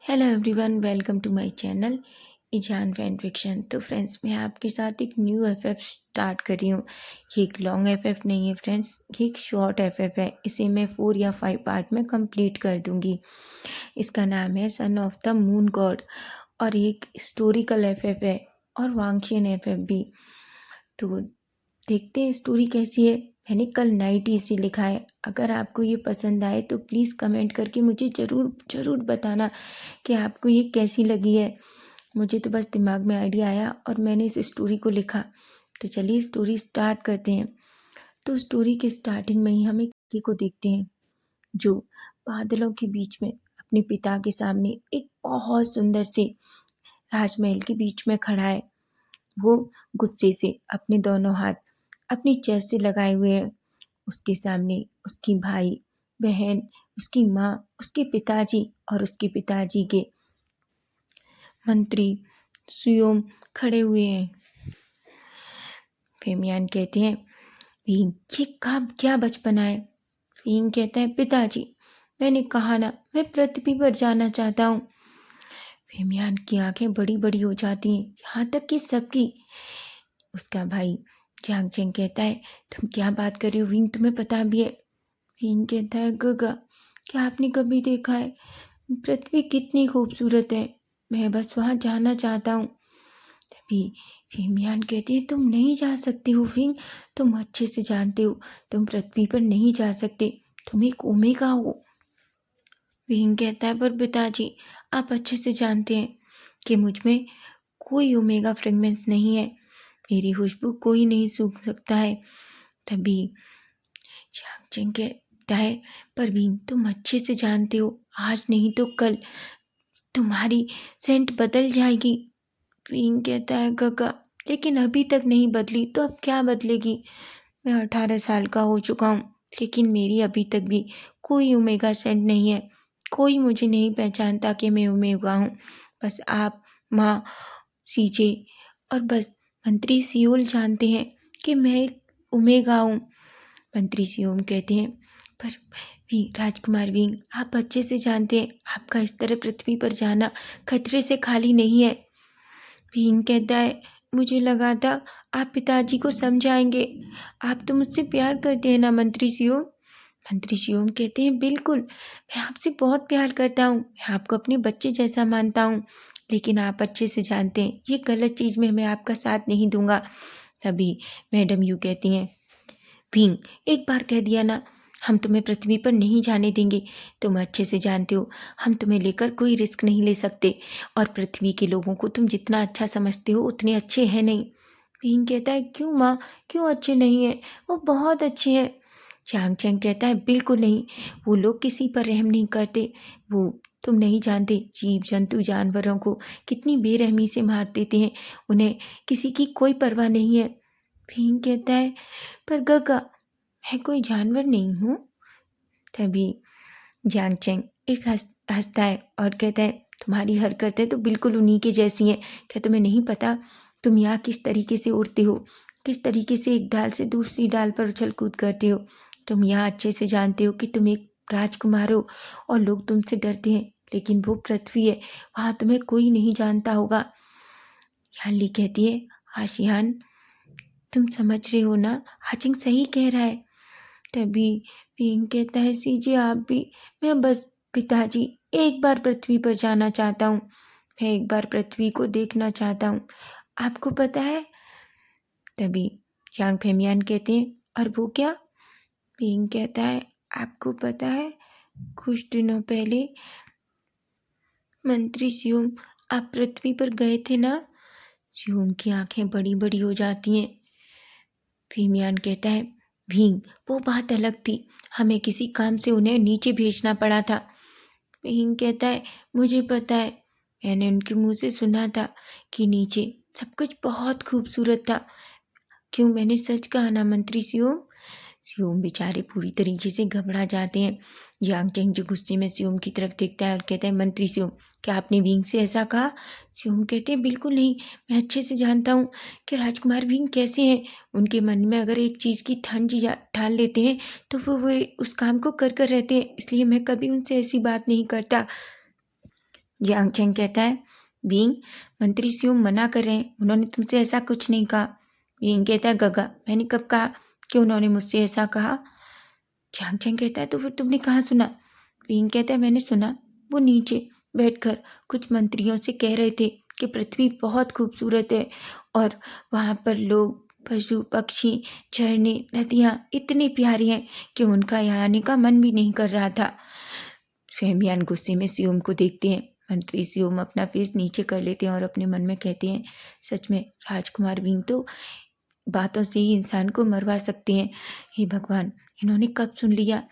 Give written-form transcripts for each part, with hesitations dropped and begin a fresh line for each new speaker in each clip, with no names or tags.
Hello everyone, welcome to my channel ईजान fan fiction. तो friends, मैं आपके साथ एक न्यू एफएफ स्टार्ट कर रही हूँ। ये एक लॉन्ग एफएफ नहीं है फ्रेंड्स, ये एक शॉर्ट एफएफ है। इसे मैं 4 या 5 पार्ट में कंप्लीट कर दूँगी। इसका नाम है son of the moon God और एक हिस्टोरिकल एफएफ है और वांगशियन एफएफ भी। तो देखते हैं स्टोरी कैसी है। मैंने कल नाइट ही इसे लिखा है। अगर आपको ये पसंद आए तो प्लीज़ कमेंट करके मुझे ज़रूर ज़रूर बताना कि आपको ये कैसी लगी है। मुझे तो बस दिमाग में आइडिया आया और मैंने इस स्टोरी को लिखा। तो चलिए स्टोरी स्टार्ट करते हैं। तो स्टोरी के स्टार्टिंग में ही हम एक लड़की को देखते हैं जो बादलों के बीच में अपने पिता के सामने एक बहुत सुंदर से राजमहल के बीच में खड़ा है। वो गुस्से से अपने दोनों हाथ अपनी चेस्ट से लगाए हुए है। उसके सामने उसकी भाई बहन, उसकी माँ, उसके पिताजी और उसके पिताजी के मंत्री सुयोम खड़े हुए हैं। फेमियान कहते हैं, भीम ये काम क्या बचपना है। भीम कहता है, पिताजी मैंने कहा ना, मैं पृथ्वी पर जाना चाहता हूँ। फेमियान की आंखें बड़ी बड़ी हो जाती हैं, यहाँ तक कि सबकी। उसका भाई जांग चेंग कहता है, तुम क्या बात कर रहे हो विंग, तुम्हें पता भी है। विंग कहता है, गगा क्या आपने कभी देखा है पृथ्वी कितनी खूबसूरत है, मैं बस वहाँ जाना चाहता हूँ। तभी फेमियान कहते हैं, तुम नहीं जा सकते हो विंग, तुम अच्छे से जानते हो तुम पृथ्वी पर नहीं जा सकते, तुम एक ओमेगा हो। विंग कहता है, पर पिताजी आप अच्छे से जानते हैं कि मुझ में कोई ओमेगा फ्रेगमेंट्स नहीं है, मेरी खुशबू कोई नहीं सूंघ सकता है। तभी चांगचेंग कहता है, परवीन तुम अच्छे से जानते हो आज नहीं तो कल तुम्हारी सेंट बदल जाएगी। विंग कहता है, गगा लेकिन अभी तक नहीं बदली तो अब क्या बदलेगी। मैं 18 साल का हो चुका हूँ लेकिन मेरी अभी तक भी कोई ओमेगा सेंट नहीं है। कोई मुझे नहीं पहचानता कि मैं ओमेगा हूँ। बस आप, माँ, सीजे और बस मंत्री सियोल जानते हैं कि मैं एक ओमेगा हूँ। मंत्री सियोम कहते हैं, पर भी राजकुमार विंग आप अच्छे से जानते हैं आपका इस तरह पृथ्वी पर जाना खतरे से खाली नहीं है। विंग कहता है, मुझे लगा था आप पिताजी को समझाएंगे, आप तो मुझसे प्यार करते हैं ना मंत्री सियोम। मंत्री सियोम कहते हैं, बिल्कुल मैं आपसे बहुत प्यार करता हूँ, मैं आपको अपने बच्चे जैसा मानता हूँ, लेकिन आप अच्छे से जानते हैं ये गलत चीज़ में मैं आपका साथ नहीं दूंगा। तभी मैडम यू कहती हैं, भींग एक बार कह दिया ना, हम तुम्हें पृथ्वी पर नहीं जाने देंगे। तुम अच्छे से जानते हो हम तुम्हें लेकर कोई रिस्क नहीं ले सकते और पृथ्वी के लोगों को तुम जितना अच्छा समझते हो उतने अच्छे हैं नहीं। भींग कहता है, क्यों माँ, क्यों अच्छे नहीं हैं, वो बहुत अच्छे हैं। चांग चैंग कहता है, बिल्कुल नहीं, वो लोग किसी पर रहम नहीं करते। वो तुम नहीं जानते जीव जंतु जानवरों को कितनी बेरहमी से मार देते हैं, उन्हें किसी की कोई परवाह नहीं है। भींग कहता है, पर गगा मैं कोई जानवर नहीं हूँ। तभी यांग चेंग एक हंसता है और कहता है, तुम्हारी हरकतें तो बिल्कुल उन्हीं के जैसी हैं। क्या तुम्हें नहीं पता तुम यहाँ किस तरीके से उड़ते हो, किस तरीके से एक डाल से दूसरी डाल पर उछल कूद करते हो। तुम यहाँ अच्छे से जानते हो कि तुम एक राजकुमार हो और लोग तुमसे डरते हैं, लेकिन वो पृथ्वी है, वहाँ तुम्हें कोई नहीं जानता होगा। यानली कहती है, आशियान तुम समझ रहे हो ना, हाचिंग सही कह रहा है। तभी पिंग कहता है, सीजे आप भी, मैं बस पिताजी एक बार पृथ्वी पर जाना चाहता हूँ, मैं एक बार पृथ्वी को देखना चाहता हूँ, आपको पता है। तभी यांग फेमियान कहते हैं, और वो क्या। पिंग कहता है, आपको पता है कुछ दिनों पहले मंत्री स्यूम आप पृथ्वी पर गए थे ना। स्यूम की आंखें बड़ी बड़ी हो जाती हैं। फेमियान कहता है, भींग वो बात अलग थी, हमें किसी काम से उन्हें नीचे भेजना पड़ा था। भींग कहता है, मुझे पता है, मैंने उनके मुंह से सुना था कि नीचे सब कुछ बहुत खूबसूरत था। क्यों मैंने सच कहा ना मंत्री सियोम। सियोम बेचारे पूरी तरीके से घबरा जाते हैं। यांग चेंग जो गुस्से में सियोम की तरफ देखता है और कहता है, मंत्री सियोम क्या आपने विंग से ऐसा कहा। सियोम कहते हैं, बिल्कुल नहीं, मैं अच्छे से जानता हूँ कि राजकुमार विंग कैसे हैं। उनके मन में अगर एक चीज़ की ठान लेते हैं तो वो उस काम को कर कर रहते हैं, इसलिए मैं कभी उनसे ऐसी बात नहीं करता। जियांग चेंग कहता है, बीइंग, मंत्री सियोम मना कर रहे हैं, उन्होंने तुमसे ऐसा कुछ नहीं कहा। बीइंग कहता है, गगा, मैंने कब कहा कि उन्होंने मुझसे ऐसा कहा? जियांग चेंग कहता है, तो फिर तुमने कहाँ सुना? बीइंग कहता है, मैंने सुना, वो नीचे बैठकर कुछ मंत्रियों से कह रहे थे कि पृथ्वी बहुत खूबसूरत है और वहाँ पर लोग, पशु पक्षी, झरने, नदियाँ इतनी प्यारी हैं कि उनका यहाँ आने का मन भी नहीं कर रहा था। फेमियान गुस्से में सियोम को देखते हैं। मंत्री सियोम अपना फेस नीचे कर लेते हैं और अपने मन में कहते हैं, सच में राजकुमार विंग तो बातों से ही इंसान को मरवा सकते हैं। हे भगवान, इन्होंने कब सुन लिया?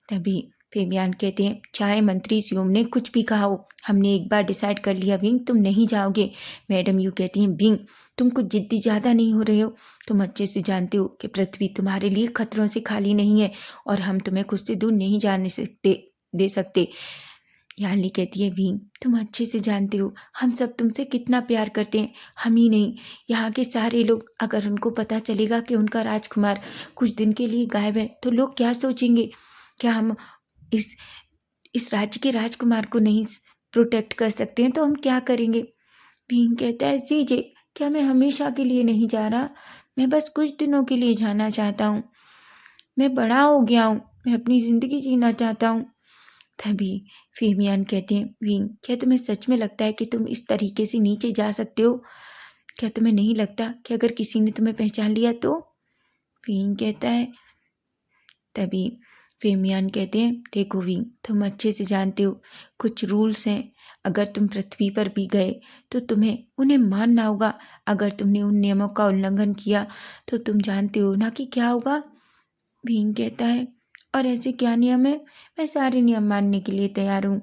तभी फेबियान कहते हैं, चाहे मंत्री सियोम ने कुछ भी कहा हो, हमने एक बार डिसाइड कर लिया विंग, तुम नहीं जाओगे। मैडम यू कहती हैं, विंग, तुम कुछ जिद्दी ज़्यादा नहीं हो रहे हो? तुम अच्छे से जानते हो कि पृथ्वी तुम्हारे लिए खतरों से खाली नहीं है और हम तुम्हें खुद से दूर नहीं जाने दे सकते। याली कहती है, विंग, तुम अच्छे से जानते हो हम सब तुमसे कितना प्यार करते हैं। हम ही नहीं, यहाँ के सारे लोग, अगर उनको पता चलेगा कि उनका राजकुमार कुछ दिन के लिए गायब है तो लोग क्या सोचेंगे? क्या हम इस राज्य के राजकुमार को नहीं प्रोटेक्ट कर सकते हैं तो हम क्या करेंगे? भीम कहता है, सीजे, क्या मैं हमेशा के लिए नहीं जा रहा? मैं बस कुछ दिनों के लिए जाना चाहता हूँ। मैं बड़ा हो गया हूँ, मैं अपनी ज़िंदगी जीना चाहता हूँ। तभी फेमियान कहते हैं, विंग, क्या तुम्हें सच में लगता है कि तुम इस तरीके से नीचे जा सकते हो? क्या तुम्हें नहीं लगता कि अगर किसी ने तुम्हें पहचान लिया तो? विंग कहता है, तभी फेमियान कहते हैं, देखो विंग, तुम अच्छे से जानते हो कुछ रूल्स हैं। अगर तुम पृथ्वी पर भी गए तो तुम्हें उन्हें मानना होगा। अगर तुमने उन नियमों का उल्लंघन किया तो तुम जानते हो ना कि क्या होगा? भीम कहता है, और ऐसे क्या नियम है? मैं सारे नियम मानने के लिए तैयार हूँ।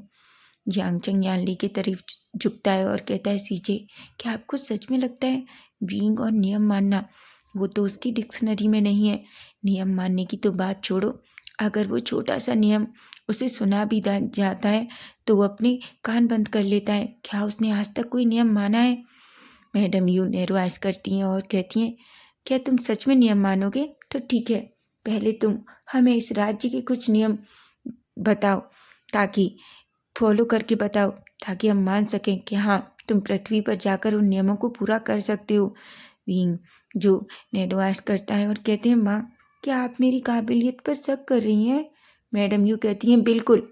जियांग चेंग यानली की तरफ झुकता है और कहता है, सीजे, क्या आपको सच में लगता है बीइंग और नियम मानना वो तो उसकी डिक्शनरी में नहीं है? नियम मानने की तो बात छोड़ो, अगर वो छोटा सा नियम उसे सुना भी जाता है तो वो अपने कान बंद कर लेता है। क्या उसने आज तक कोई नियम माना है? मैडम यू नैरो करती हैं और कहती हैं, क्या तुम सच में नियम मानोगे? तो ठीक है, पहले तुम हमें इस राज्य के कुछ नियम बताओ, ताकि फॉलो करके बताओ, ताकि हम मान सकें कि हाँ, तुम पृथ्वी पर जाकर उन नियमों को पूरा कर सकते हो। विंग जो नैरोआस करता है और कहते हैं, माँ, क्या आप मेरी काबिलियत पर शक कर रही हैं? मैडम यू कहती हैं, बिल्कुल।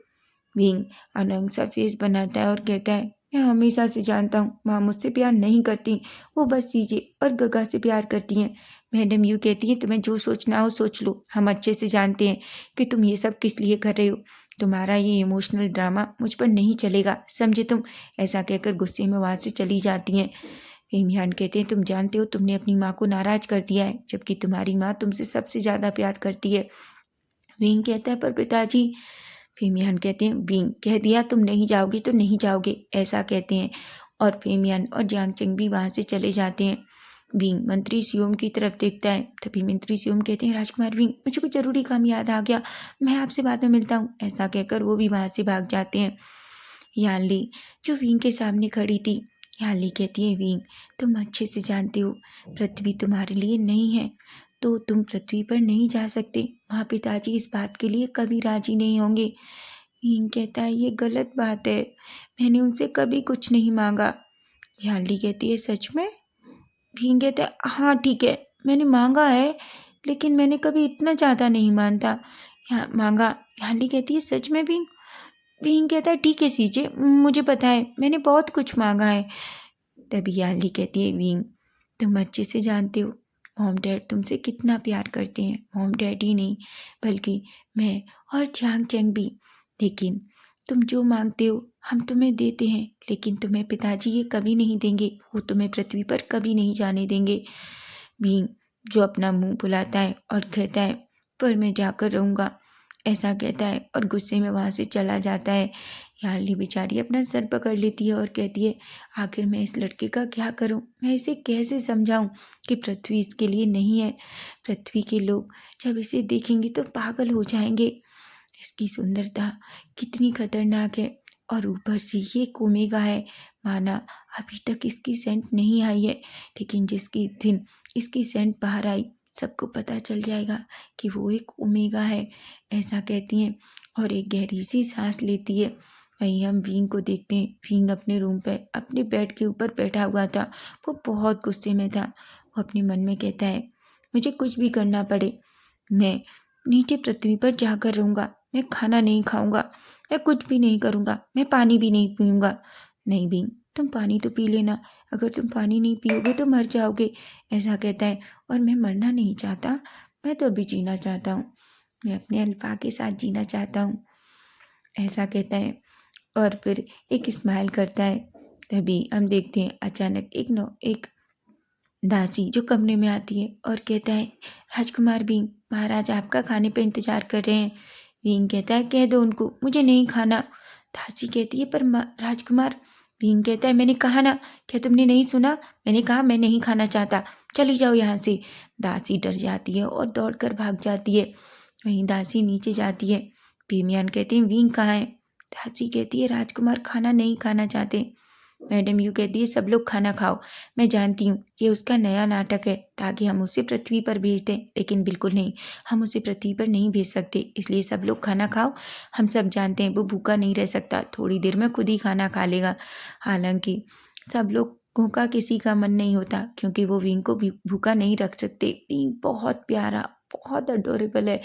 विंग अनंग सा फेस बनाता है और कहता है, मैं हमेशा से जानता हूँ माँ मुझसे प्यार नहीं करती, वो बस सीजे और गगा से प्यार करती हैं। मैडम यू कहती है, तुम्हें जो सोचना हो सोच लो, हम अच्छे से जानते हैं कि तुम ये सब किस लिए कर रहे हो। तुम्हारा ये इमोशनल ड्रामा मुझ पर नहीं चलेगा, समझे तुम? ऐसा कहकर गुस्से में वहाँ से चली जाती हैं। फेमियान कहते हैं, तुम जानते हो तुमने अपनी माँ को नाराज कर दिया है, जबकि तुम्हारी माँ तुमसे सबसे ज़्यादा प्यार करती है। विंग कहता है, पर पिताजी। फेमियान कहते हैं, विंग, कह दिया तुम नहीं जाओगे तो नहीं जाओगे, ऐसा कहते हैं। और फेमियान और जियांग चेंग भी वहाँ से चले जाते हैं। विंग मंत्री सियोम की तरफ देखता है। तभी मंत्री सियोम कहते हैं, राजकुमार विंग, मुझे कुछ जरूरी काम याद आ गया, मैं आपसे बाद में मिलता हूँ। ऐसा कहकर वो भी वहाँ से भाग जाते हैं। यानली जो विंग के सामने खड़ी थी, यानली कहती है, विंग, तुम अच्छे से जानते हो पृथ्वी तुम्हारे लिए नहीं है, तो तुम पृथ्वी पर नहीं जा सकते। वहाँ पिताजी इस बात के लिए कभी राजी नहीं होंगे। विंग कहता है, ये गलत बात है, मैंने उनसे कभी कुछ नहीं मांगा। यानली कहती है, सच में? विंग कहता है, हाँ ठीक है, मैंने मांगा है, लेकिन मैंने कभी इतना ज़्यादा नहीं मानता मांगा। यानली कहती है, सच में विंग? विंग कहता है, ठीक है सीजे, मुझे पता है मैंने बहुत कुछ मांगा है। तभी यानली कहती है, विंग, तुम अच्छे से जानते हो मॉम डैड तुमसे कितना प्यार करते हैं। मॉम डैड ही नहीं, बल्कि मैं और जियांग चेंग भी। लेकिन तुम जो मांगते हो हम तुम्हें देते हैं, लेकिन तुम्हें पिताजी ये कभी नहीं देंगे, वो तुम्हें पृथ्वी पर कभी नहीं जाने देंगे। विंग जो अपना मुंह फुलाता है और कहता है, पर मैं जाकर रहूँगा, ऐसा कहता है और गुस्से में वहाँ से चला जाता है। यार्ली बेचारी अपना सर पकड़ लेती है और कहती है, आखिर मैं इस लड़के का क्या करूं? मैं इसे कैसे समझाऊं कि पृथ्वी इसके लिए नहीं है? पृथ्वी के लोग जब इसे देखेंगे तो पागल हो जाएंगे। इसकी सुंदरता कितनी खतरनाक है, और ऊपर से ये कोमेगा है। माना अभी तक इसकी सेंट नहीं आई है, लेकिन जिसकी दिन इसकी सेंट बाहर आई सबको पता चल जाएगा कि वो एक ओमेगा है। ऐसा कहती हैं और एक गहरी सी सांस लेती है। वहीं हम विंग को देखते हैं। विंग अपने रूम पे अपने बेड के ऊपर बैठा हुआ था। वो बहुत गुस्से में था। वो अपने मन में कहता है, मुझे कुछ भी करना पड़े, मैं नीचे पृथ्वी पर जाकर रहूँगा। मैं खाना नहीं खाऊंगा, मैं कुछ भी नहीं करूँगा, मैं पानी भी नहीं पीऊँगा। नहीं विंग, तुम पानी तो पी लेना, अगर तुम पानी नहीं पियोगे तो मर जाओगे, ऐसा कहता है। और मैं मरना नहीं चाहता, मैं तो अभी जीना चाहता हूँ, मैं अपने अल्फा के साथ जीना चाहता हूँ, ऐसा कहता है। और फिर एक स्माइल करता है। तभी हम देखते हैं अचानक एक दासी जो कमरे में आती है और कहता है, राजकुमार बींग, महाराज आपका खाने पे इंतजार कर रहे हैं। बींग कहता है, कह दो उनको मुझे नहीं खाना। दासी कहती है, पर राजकुमार। बींग कहता है, मैंने कहा ना, क्या तुमने नहीं सुना? मैंने कहा मैं नहीं खाना चाहता, चली जाओ यहाँ से। दासी डर जाती है और दौड़कर भाग जाती है। वहीं दासी नीचे जाती है। बेमियान कहते हैं, बींग कहाँ है? दासी कहती है, राजकुमार खाना नहीं खाना चाहते। मैडम यू कहती है, सब लोग खाना खाओ। मैं जानती हूँ ये उसका नया नाटक है ताकि हम उसे पृथ्वी पर भेज दें, लेकिन बिल्कुल नहीं, हम उसे पृथ्वी पर नहीं भेज सकते, इसलिए सब लोग खाना खाओ। हम सब जानते हैं वो भूखा नहीं रह सकता, थोड़ी देर में खुद ही खाना खा लेगा। हालांकि सब लोगों का किसी का मन नहीं होता, क्योंकि वो विंग को भी भूखा नहीं रख सकते। विंग बहुत प्यारा, बहुत अडोरेबल है।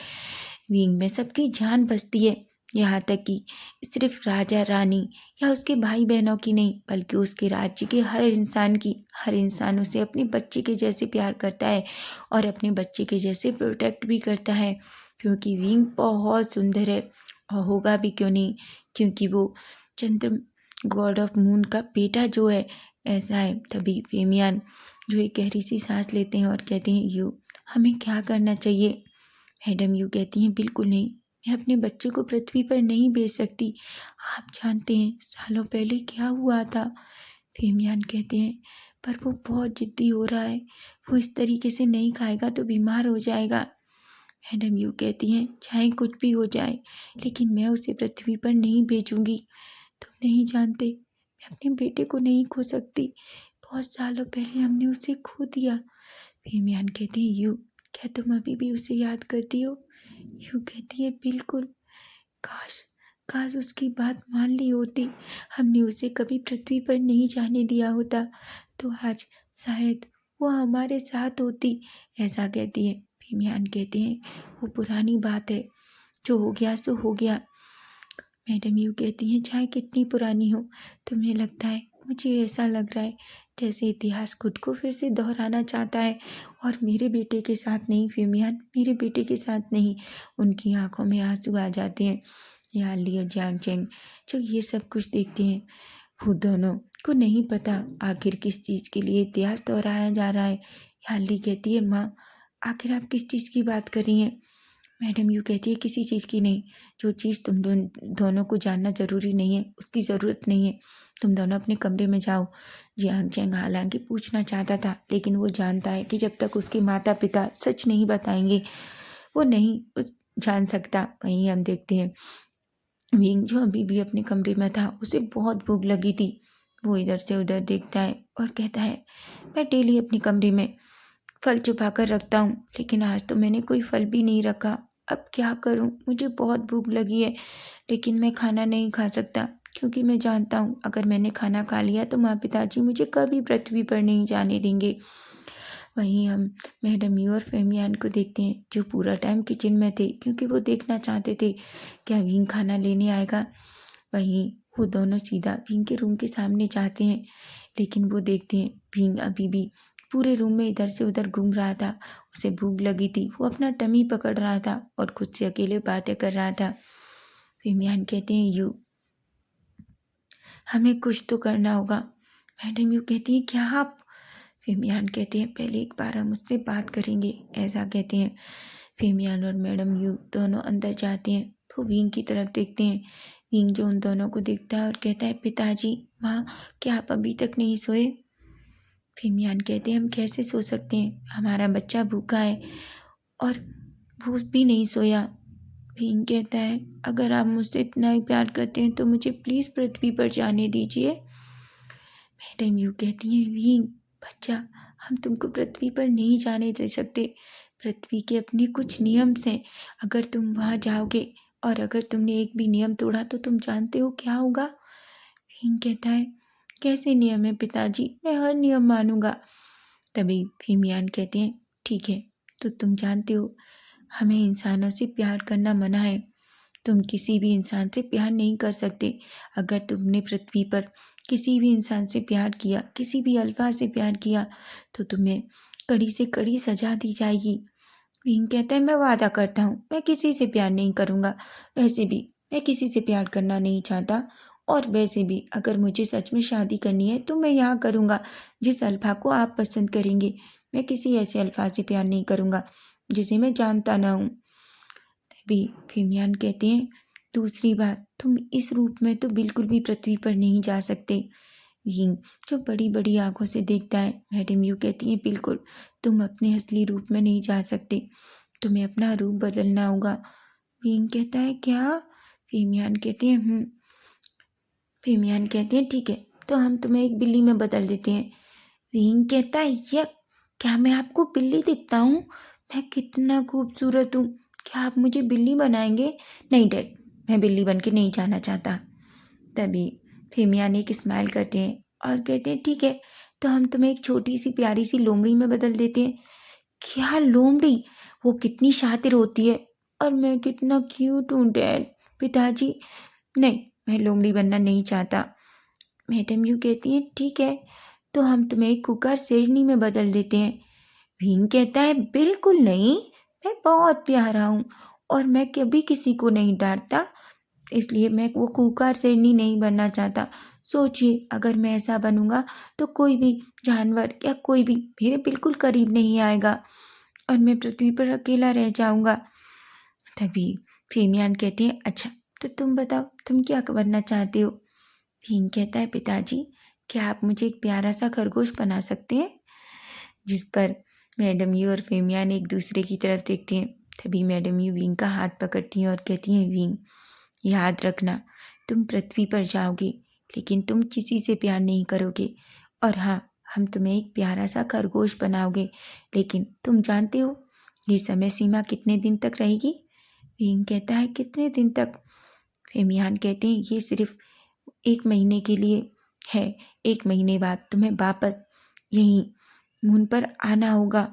विंग में सबकी जान बसती है, यहाँ तक कि सिर्फ राजा रानी या उसके भाई बहनों की नहीं, बल्कि उसके राज्य के हर इंसान की। हर इंसान उसे अपने बच्चे के जैसे प्यार करता है और अपने बच्चे के जैसे प्रोटेक्ट भी करता है, क्योंकि विंग बहुत सुंदर है। और होगा भी क्यों नहीं, क्योंकि वो चंद्र गॉड ऑफ मून का बेटा जो है, ऐसा है। तभी फेमियान जो एक गहरी सी सांस लेते हैं और कहते हैं, यू हमें क्या करना चाहिए? मैडम यू कहती हैं, बिल्कुल नहीं, मैं अपने बच्चे को पृथ्वी पर नहीं भेज सकती। आप जानते हैं सालों पहले क्या हुआ था? फेमियान कहते हैं, पर वो बहुत जिद्दी हो रहा है, वो इस तरीके से नहीं खाएगा तो बीमार हो जाएगा। मैडम यू कहती हैं, चाहे कुछ भी हो जाए, लेकिन मैं उसे पृथ्वी पर नहीं भेजूंगी। तुम नहीं जानते, मैं अपने बेटे को नहीं खो सकती, बहुत सालों पहले हमने उसे खो दिया। फेमियान कहती है, यू क्या तुम अभी भी उसे याद करती हो? यू कहती है, बिल्कुल, काश काश उसकी बात मान ली होती, हमने उसे कभी पृथ्वी पर नहीं जाने दिया होता, तो आज शायद वो हमारे साथ होती, ऐसा कहती है। भीमयान कहते हैं, वो पुरानी बात है, जो हो गया सो हो गया। मैडम यू कहती हैं, चाहे कितनी पुरानी हो, तुम्हें लगता है, मुझे ऐसा लग रहा है जैसे इतिहास खुद को फिर से दोहराना चाहता है, और मेरे बेटे के साथ नहीं फेमियान, मेरे बेटे के साथ नहीं। उनकी आंखों में आंसू आ जाते हैं। याली और जियांग चेंग जो ये सब कुछ देखते हैं, वो दोनों को नहीं पता आखिर किस चीज़ के लिए इतिहास दोहराया जा रहा है। याली कहती है, माँ आखिर आप किस चीज़ की बात कर रही हैं? मैडम यू कहती है, किसी चीज़ की नहीं, जो चीज़ तुम दोनों को जानना ज़रूरी नहीं है, उसकी ज़रूरत नहीं है, तुम दोनों अपने कमरे में जाओ। जियांग चैंग हालांकि पूछना चाहता था, लेकिन वो जानता है कि जब तक उसके माता पिता सच नहीं बताएंगे, वो नहीं जान सकता। वहीं हम देखते हैं विंग जो अभी भी अपने कमरे में था, उसे बहुत भूख लगी थी। वो इधर से उधर देखता है और कहता है, मैं डेली अपने कमरे में फल छुपा कर रखता हूँ, लेकिन आज तो मैंने कोई फल भी नहीं रखा। अब क्या करूँ? मुझे बहुत भूख लगी है, लेकिन मैं खाना नहीं खा सकता, क्योंकि मैं जानता हूँ अगर मैंने खाना खा लिया तो माँ पिताजी मुझे कभी पृथ्वी पर नहीं जाने देंगे। वहीं हम मैडम यू और फेमियान को देखते हैं, जो पूरा टाइम किचन में थे, क्योंकि वो देखना चाहते थे क्या विंग खाना लेने आएगा। वहीं वो दोनों सीधा विंग के रूम के सामने जाते हैं, लेकिन वो देखते हैं विंग अभी भी पूरे रूम में इधर से उधर घूम रहा था। उसे भूख लगी थी, वो अपना टमी पकड़ रहा था और खुद से अकेले बातें कर रहा था। फेमियान कहते हैं, यू हमें कुछ तो करना होगा। मैडम यू कहती है, क्या आप? फेमियान कहते हैं, पहले एक बार हम उससे बात करेंगे, ऐसा कहते हैं। फेमियान और मैडम यू दोनों अंदर जाते हैं तो विंग की तरफ देखते हैं। विंग जो उन दोनों को देखता है और कहता है, पिताजी, माँ, क्या आप अभी तक नहीं सोए? फेमियान कहते हैं, हम कैसे सो सकते हैं, हमारा बच्चा भूखा है और वो भी नहीं सोया। विंग कहता है, अगर आप मुझसे इतना ही प्यार करते हैं तो मुझे प्लीज़ पृथ्वी पर जाने दीजिए। मैडम यू कहती हैं, विंग बच्चा, हम तुमको पृथ्वी पर नहीं जाने दे सकते, पृथ्वी के अपने कुछ नियम हैं, अगर तुम वहाँ जाओगे और अगर तुमने एक भी नियम तोड़ा तो तुम जानते हो क्या होगा। भीम कहता है, कैसे नियम है पिताजी, मैं हर नियम मानूंगा। तभी भीमयान कहते हैं, ठीक है, तो तुम जानते हो हमें इंसानों से प्यार करना मना है। तुम किसी भी इंसान से प्यार नहीं कर सकते। अगर तुमने पृथ्वी पर किसी भी इंसान से प्यार किया, किसी भी अल्फा से प्यार किया, तो तुम्हें कड़ी से कड़ी सजा दी जाएगी। भीम कहता है, मैं वादा करता हूँ मैं किसी से प्यार नहीं करूँगा। वैसे भी मैं किसी से प्यार करना नहीं चाहता, और वैसे भी अगर मुझे सच में शादी करनी है तो मैं यहाँ करूँगा जिस अल्फा को आप पसंद करेंगे। मैं किसी ऐसे अल्फा से प्यार नहीं करूँगा जिसे मैं जानता ना हूँ। तभी भीमयान कहते हैं, दूसरी बात, तुम इस रूप में तो बिल्कुल भी पृथ्वी पर नहीं जा सकते। भीम जो बड़ी बड़ी आंखों से देखता है, मैडम यू कहती है, बिल्कुल तुम अपने असली रूप में नहीं जा सकते, तुम्हें अपना रूप बदलना होगा। भीम कहता है, क्या? भीमयान कहते हैं, भीमयान कहते हैं, ठीक है, तो हम तुम्हें एक बिल्ली में बदल देते हैं। भीम कहता है, यह क्या मैं आपको बिल्ली दिखता हूँ? मैं कितना खूबसूरत हूँ, क्या आप मुझे बिल्ली बनाएंगे? नहीं डैड, मैं बिल्ली बन के नहीं जाना चाहता। तभी भीमयान एक स्माइल करते हैं और कहते हैं, ठीक है, तो हम तुम्हें एक छोटी सी प्यारी सी लोमड़ी में बदल देते हैं। क्या लोमड़ी? वो कितनी शातिर होती है, और मैं कितना क्यूट हूँ डैड। पिताजी, नहीं, मैं लोमड़ी बनना नहीं चाहता। मैडम यू कहती हैं, ठीक है, तो हम तुम्हें एक कुकर शेरनी में बदल देते हैं। भीम कहता है, बिल्कुल नहीं, मैं बहुत प्यारा हूँ और मैं कभी किसी को नहीं डांटता, इसलिए मैं वो कुकर शेरनी नहीं बनना चाहता। सोचिए, अगर मैं ऐसा बनूंगा तो कोई भी जानवर या कोई भी मेरे बिल्कुल करीब नहीं आएगा और मैं पृथ्वी पर अकेला रह जाऊंगा। तभी भीमयान कहते हैं, अच्छा, तो तुम बताओ तुम क्या बनना चाहते हो? भीम कहता है, पिताजी, क्या आप मुझे एक प्यारा सा खरगोश बना सकते हैं? जिस पर मैडम यू और भीमयान एक दूसरे की तरफ देखते हैं। तभी मैडम यू विंग का हाथ पकड़ती हैं और कहती हैं, विंग, याद रखना, तुम पृथ्वी पर जाओगे लेकिन तुम किसी से प्यार नहीं करोगे, और हाँ, हम तुम्हें एक प्यारा सा खरगोश बनाओगे, लेकिन तुम जानते हो ये समय सीमा कितने दिन तक रहेगी? विंग कहता है, कितने दिन तक? भीमयान कहते हैं, ये सिर्फ 1 महीने के लिए है। 1 महीने बाद तुम्हें वापस यहीं मून पर आना होगा।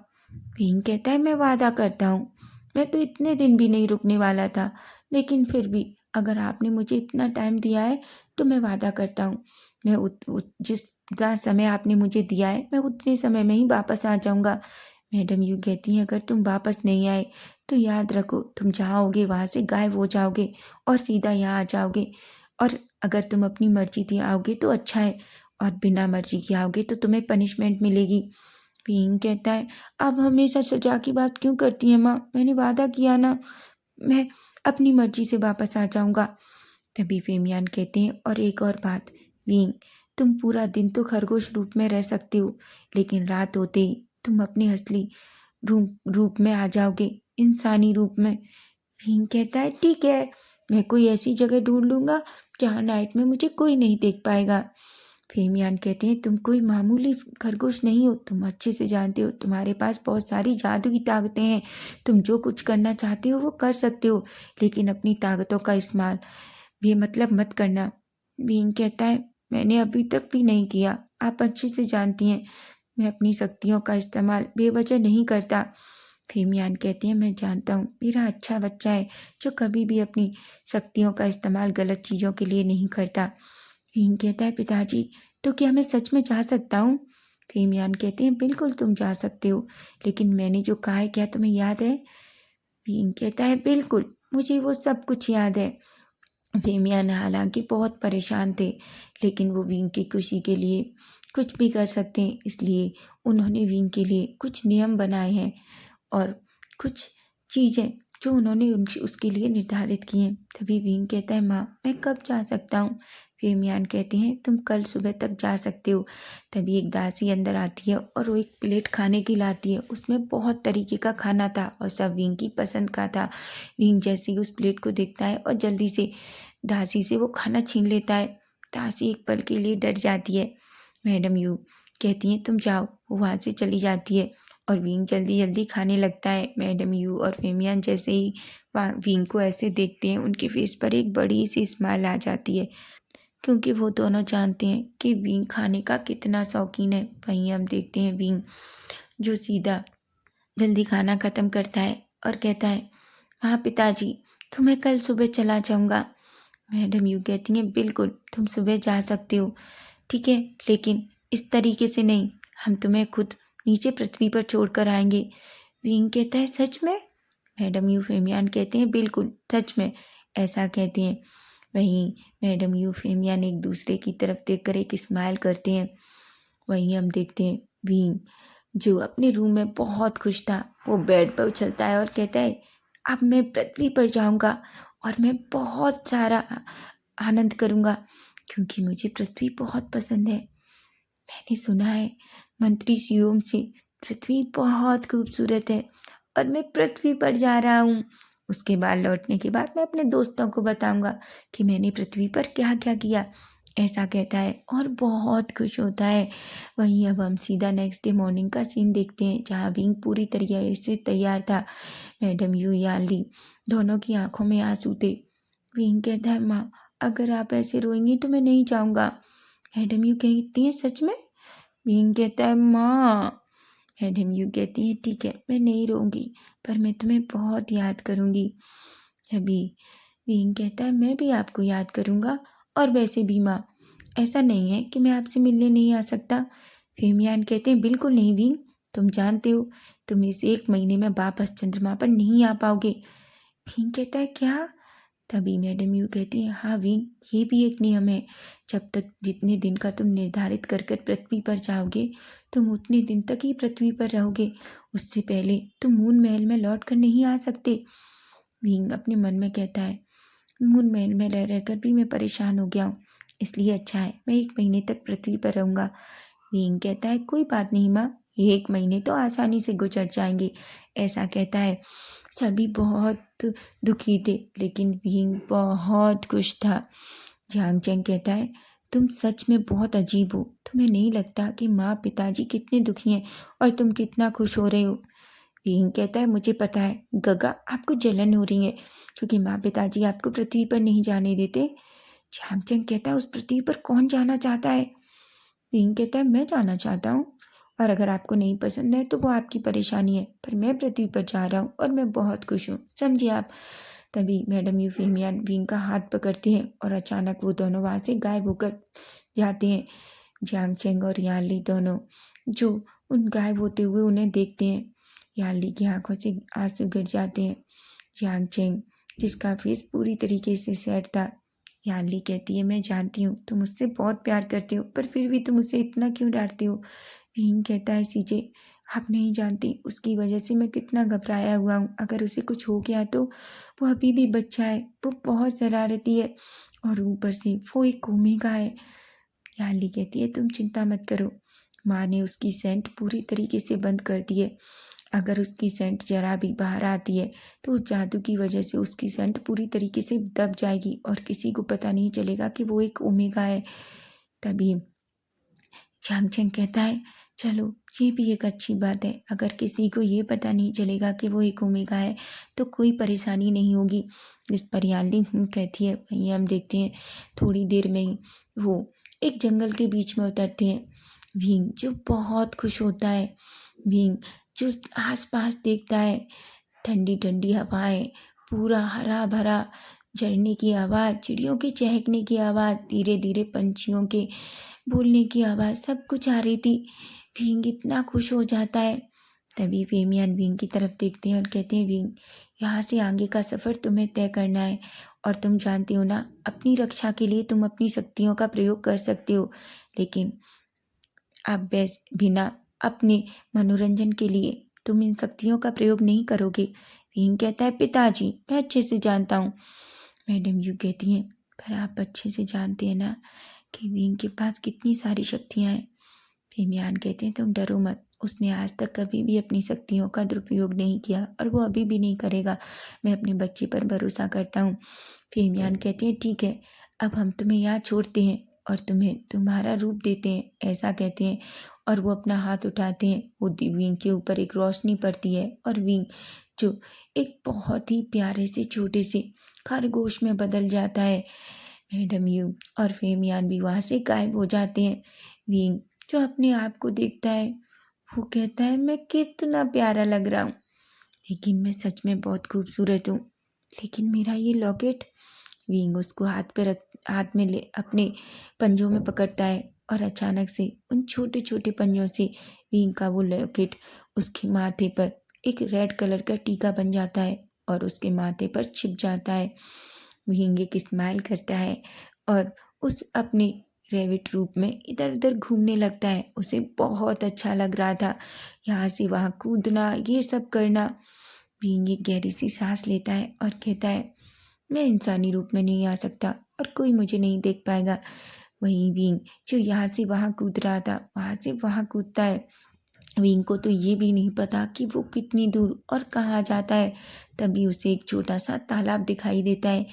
भीम कहता है, मैं वादा करता हूँ, मैं तो इतने दिन भी नहीं रुकने वाला था, लेकिन फिर भी अगर आपने मुझे इतना टाइम दिया है तो मैं वादा करता हूँ, मैं जितना समय आपने मुझे दिया है मैं उतने समय में ही वापस आ जाऊँगा। मैडम यू कहती हैं, अगर तुम वापस नहीं आए तो याद रखो, तुम जाओगे वहाँ से गायब हो जाओगे और सीधा यहाँ आ जाओगे, और अगर तुम अपनी मर्जी से आओगे तो अच्छा है, और बिना मर्जी के आओगे तो तुम्हें पनिशमेंट मिलेगी। भीम कहता है, अब हमेशा सजा की बात क्यों करती है माँ? मैंने वादा किया ना, मैं अपनी मर्जी से वापस आ जाऊंगा। तभी भीमयान कहते हैं, और एक और बात, भीम, तुम पूरा दिन तो खरगोश रूप में रह सकते हो, लेकिन रात होते ही तुम अपने असली रूप में आ जाओगे, इंसानी रूप में। भीम कहता है, ठीक है, मैं कोई ऐसी जगह ढूंढ लूंगा जहाँ नाइट में मुझे कोई नहीं देख पाएगा। भीमयान कहते हैं, तुम कोई मामूली खरगोश नहीं हो, तुम अच्छे से जानते हो तुम्हारे पास बहुत सारी जादू की ताकतें हैं, तुम जो कुछ करना चाहते हो वो कर सकते हो, लेकिन अपनी ताकतों का इस्तेमाल बेमतलब मत करना। भीम कहता है, मैंने अभी तक भी नहीं किया, आप अच्छे से जानती हैं मैं अपनी शक्तियों का इस्तेमाल बेवजह नहीं करता। भीमयान कहते हैं, मैं जानता हूँ, मेरा अच्छा बच्चा है जो कभी भी अपनी शक्तियों का इस्तेमाल गलत चीज़ों के लिए नहीं करता। भीम कहता है, पिताजी, तो क्या मैं सच में जा सकता हूँ? भीमयान कहते हैं, बिल्कुल तुम जा सकते हो, लेकिन मैंने जो कहा है क्या तुम्हें याद है? भीम कहता है, बिल्कुल, मुझे वो सब कुछ याद है। भीमयान हालांकि बहुत परेशान थे, लेकिन वो विंग की खुशी के लिए कुछ भी कर सकते हैं, इसलिए उन्होंने विंग के लिए कुछ नियम बनाए हैं और कुछ चीज़ें जो उन्होंने उसके लिए निर्धारित की हैं। तभी विंग कहता है, माँ, मैं कब जा सकता हूँ? भीमयान कहते हैं, तुम कल सुबह तक जा सकते हो। तभी एक दासी अंदर आती है और वो एक प्लेट खाने की लाती है, उसमें बहुत तरीके का खाना था और सब विंग की पसंद का था। विंग जैसे ही उस प्लेट को देखता है और जल्दी से दासी से वो खाना छीन लेता है। दासी एक पल के लिए डर जाती है। मैडम यू कहती हैं, तुम जाओ, वो वहाँ से चली जाती है और विंग जल्दी जल्दी खाने लगता है। मैडम यू और फेमियान जैसे ही विंग को ऐसे देखते हैं, उनके फेस पर एक बड़ी सी स्माइल आ जाती है, क्योंकि वो दोनों जानते हैं कि विंग खाने का कितना शौकीन है। वहीं हम देखते हैं विंग जो सीधा जल्दी खाना ख़त्म करता है और कहता है, हाँ पिताजी, तो मैं कल सुबह चला जाऊँगा। मैडम यू कहती हैं, बिल्कुल तुम सुबह जा सकते हो, ठीक है, लेकिन इस तरीके से नहीं, हम तुम्हें खुद नीचे पृथ्वी पर छोड़ कर आएंगे। विंग कहता है, सच में? मैडम यू फेमियान कहते हैं, बिल्कुल सच में, ऐसा कहते हैं। वहीं मैडम यू फेमियान एक दूसरे की तरफ देखकर एक स्माइल करते हैं। वहीं हम देखते हैं विंग जो अपने रूम में बहुत खुश था, वो बेड पर उछलता है और कहता है, अब मैं पृथ्वी पर जाऊंगा और मैं बहुत सारा आनंद करूंगा, क्योंकि मुझे पृथ्वी बहुत पसंद है। मैंने सुना है मंत्री शियोम से, पृथ्वी बहुत खूबसूरत है और मैं पृथ्वी पर जा रहा हूँ। उसके बाद लौटने के बाद मैं अपने दोस्तों को बताऊंगा कि मैंने पृथ्वी पर क्या क्या किया, ऐसा कहता है और बहुत खुश होता है। वहीं अब हम सीधा नेक्स्ट डे मॉर्निंग का सीन देखते हैं, जहाँ विंग पूरी तरीके से तैयार था। मैडम यू याली दोनों की आंखों में आंसू थे। विंग कहता है, माँ अगर आप ऐसे रोएंगी तो मैं नहीं जाऊँगा। मैडम यू कहती है, सच में? विंग कहता है, माँ। मैडम यू कहती है, ठीक है, मैं नहीं रोऊंगी, पर मैं तुम्हें बहुत याद करूँगी। अभी विंग कहता है, मैं भी आपको याद करूँगा, और वैसे भी माँ, ऐसा नहीं है कि मैं आपसे मिलने नहीं आ सकता। फेमियान कहते हैं, बिल्कुल नहीं विंग, तुम जानते हो तुम इस 1 महीने में वापस चंद्रमा पर नहीं आ पाओगे। विंग कहता है, क्या? तभी मैडम यू कहती हैं, हाँ विंग, ये भी एक नियम है, जब तक जितने दिन का तुम निर्धारित कर कर पृथ्वी पर जाओगे, तुम उतने दिन तक ही पृथ्वी पर रहोगे। उससे पहले तुम मून महल में लौट कर नहीं आ सकते। विंग अपने मन में कहता है, मून महल में रह रहकर भी मैं परेशान हो गया हूँ, इसलिए अच्छा है मैं 1 महीने तक पृथ्वी पर रहूँगा। विंग कहता है, कोई बात नहीं माँ, ये 1 महीने तो आसानी से गुजर जाएंगे, ऐसा कहता है। सभी बहुत दुखी थे, लेकिन विंग बहुत खुश था। जियांग चेंग कहता है, तुम सच में बहुत अजीब हो, तुम्हें नहीं लगता कि माँ पिताजी कितने दुखी हैं और तुम कितना खुश हो रहे हो? विंग कहता है, मुझे पता है गगा, आपको जलन हो रही है क्योंकि माँ पिताजी आपको पृथ्वी पर नहीं जाने देते। जियांग चेंग कहता है, उस पृथ्वी पर कौन जाना चाहता है? विंग कहता है, मैं जाना चाहता हूँ, और अगर आपको नहीं पसंद है तो वो आपकी परेशानी है, पर मैं पृथ्वी पर जा रहा हूँ और मैं बहुत खुश हूँ, समझिए आप। तभी मैडम यूफेमियन विंग का हाथ पकड़ते हैं और अचानक वो दोनों वहाँ से गायब होकर जाते हैं। जियांग चेंग और याली दोनों जो उन गायब होते हुए उन्हें देखते हैं, याली की आंखों से आंसू गिर जाते हैं। जियांग चेंग जिसका फेस पूरी तरीके से सेट था, याली कहती है, मैं जानती हूँ तुम मुझसे बहुत प्यार करते हो, पर फिर भी तुम उसे इतना क्यों डांटते हो? भीम कहता है, सीजे आप नहीं जानती उसकी वजह से मैं कितना घबराया हुआ हूँ, अगर उसे कुछ हो गया तो। वो अभी भी बच्चा है, वो बहुत शरारती है, और ऊपर से वो एक ओमेगा है। याली कहती है, तुम चिंता मत करो, माँ ने उसकी सेंट पूरी तरीके से बंद कर दी है। अगर उसकी सेंट जरा भी बाहर आती है तो उस जादू की वजह से उसकी सेंट पूरी तरीके से दब जाएगी और किसी को पता नहीं चलेगा कि वो एक ओमेगा है। तभी झांग चेंग कहता है, चलो ये भी एक अच्छी बात है, अगर किसी को ये पता नहीं चलेगा कि वो एक ओमेगा है तो कोई परेशानी नहीं होगी। इस पर याली कहती है। वहीं हम देखते हैं थोड़ी देर में ही वो एक जंगल के बीच में उतरते हैं। भींग जो बहुत खुश होता है, भींग जो आसपास देखता है, ठंडी ठंडी हवाएं, पूरा हरा भरा, झरने की आवाज़, चिड़ियों के चहकने की आवाज़, धीरे धीरे पंछियों के बोलने की आवाज़, सब कुछ आ रही थी। भींग इतना खुश हो जाता है। तभी फेमियान भींग की तरफ देखते हैं और कहते हैं, भींग यहाँ से आगे का सफ़र तुम्हें तय करना है, और तुम जानती हो ना, अपनी रक्षा के लिए तुम अपनी शक्तियों का प्रयोग कर सकते हो, लेकिन आप बस बिना अपने मनोरंजन के लिए तुम इन शक्तियों का प्रयोग नहीं करोगे। भीम कहता है, पिताजी मैं अच्छे से जानता हूँ। मैडम यू कहती हैं, पर आप अच्छे से जानते हैं ना कि भीम के पास कितनी सारी शक्तियाँ हैं। फेमियान कहते हैं, तुम डरो मत, उसने आज तक कभी भी अपनी शक्तियों का दुरुपयोग नहीं किया और वो अभी भी नहीं करेगा, मैं अपने बच्चे पर भरोसा करता हूँ। फेमियान कहते हैं, ठीक है, अब हम तुम्हें यहाँ छोड़ते हैं और तुम्हें तुम्हारा रूप देते हैं, ऐसा कहते हैं। और वो अपना हाथ उठाते हैं, वो विंग के ऊपर एक रोशनी पड़ती है और विंग जो एक बहुत ही प्यारे से छोटे से खरगोश में बदल जाता है। मैडम यू और फेमियान भी वहाँ से गायब हो जाते हैं। विंग जो अपने आप को देखता है, वो कहता है मैं कितना प्यारा लग रहा हूँ, लेकिन मैं सच में बहुत खूबसूरत हूँ। लेकिन मेरा ये लॉकेट, विंग उसको हाथ में ले अपने पंजों में पकड़ता है और अचानक से उन छोटे छोटे पंजों से विंग का वो लॉकेट उसके माथे पर एक रेड कलर का टीका बन जाता है और उसके माथे पर छिप जाता है। विंग एक स्माइल करता है और उस अपने रैबिट रूप में इधर उधर घूमने लगता है। उसे बहुत अच्छा लग रहा था, यहाँ से वहाँ कूदना, ये सब करना। विंग एक गहरी सी सांस लेता है और कहता है मैं इंसानी रूप में नहीं आ सकता और कोई मुझे नहीं देख पाएगा। वहीं विंग जो यहाँ से वहाँ कूद रहा था, वहाँ से वहाँ कूदता है। विंग को तो ये भी नहीं पता कि वो कितनी दूर और कहाँ जाता है। तभी उसे एक छोटा सा तालाब दिखाई देता है।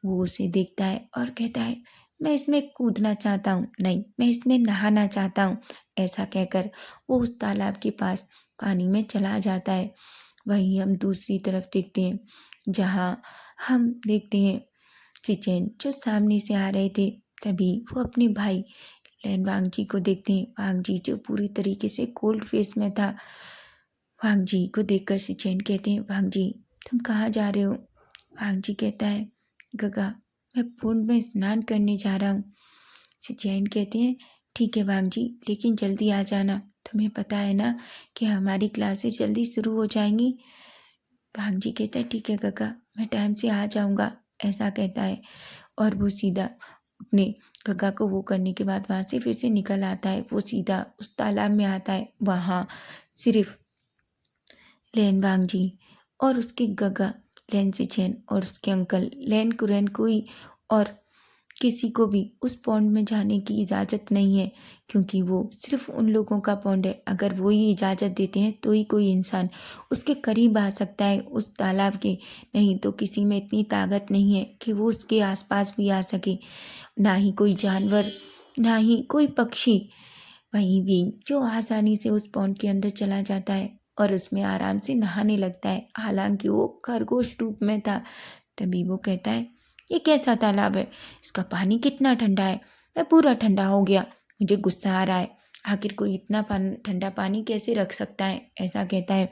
वो उसे देखता है और कहता है मैं इसमें कूदना चाहता हूँ, नहीं मैं इसमें नहाना चाहता हूँ। ऐसा कहकर वो उस तालाब के पास पानी में चला जाता है। वहीं हम दूसरी तरफ देखते हैं, जहाँ हम देखते हैं चिचेन जो सामने से आ रहे थे। तभी वो अपने भाई लैन वांगजी को देखते हैं। वांगजी जो पूरी तरीके से कोल्ड फेस में था। वांगजी को देखकर चिचेन कहते हैं वांगजी तुम कहाँ जा रहे हो। वांगजी कहता है गगा मैं कुंड में स्नान करने जा रहा हूँ। चिचेन कहते हैं ठीक है वांगजी, लेकिन जल्दी आ जाना, तुम्हें पता है ना कि हमारी क्लासेस जल्दी शुरू हो जाएंगी। वांगजी कहता है ठीक है गगा, मैं टाइम से आ जाऊँगा, ऐसा कहता है। और वो सीधा अपने गगा को वो करने के बाद वहाँ से फिर से निकल आता है। वो सीधा उस तालाब में आता है। वहाँ सिर्फ लैन वांगजी और उसके गगा लैन सिचेन और उसके अंकल लैन कुरैन कोई और किसी को भी उस पॉन्ड में जाने की इजाज़त नहीं है, क्योंकि वो सिर्फ उन लोगों का पॉन्ड है। अगर वो ही इजाज़त देते हैं तो ही कोई इंसान उसके करीब आ सकता है उस तालाब के, नहीं तो किसी में इतनी ताकत नहीं है कि वो उसके आसपास भी आ सके। ना ही कोई जानवर, ना ही कोई पक्षी। वहीं विंग जो आसानी से उस पॉन्ड के अंदर चला जाता है और उसमें आराम से नहाने लगता है, हालांकि वो खरगोश रूप में था। तभी वो कहता है ये कैसा तालाब है, इसका पानी कितना ठंडा है, मैं पूरा ठंडा हो गया, मुझे गुस्सा आ रहा है, आखिर कोई इतना ठंडा पानी कैसे रख सकता है, ऐसा कहता है।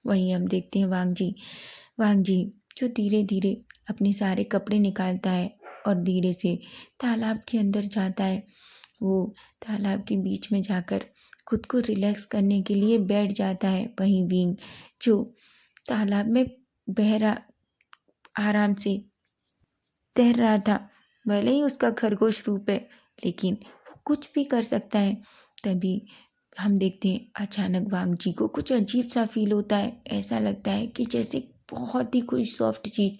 वहीं हम देखते हैं वांगजी जो धीरे धीरे अपने सारे कपड़े निकालता है और धीरे से तालाब के अंदर जाता है। वो तालाब के बीच में जाकर खुद को रिलैक्स करने के लिए बैठ जाता है। वहीं विंग जो तालाब में बहरा आराम से तैर रहा था, भले ही उसका खरगोश रूप है लेकिन वो कुछ भी कर सकता है। तभी हम देखते हैं अचानक वांगजी को कुछ अजीब सा फील होता है। ऐसा लगता है कि जैसे बहुत ही कोई सॉफ्ट चीज़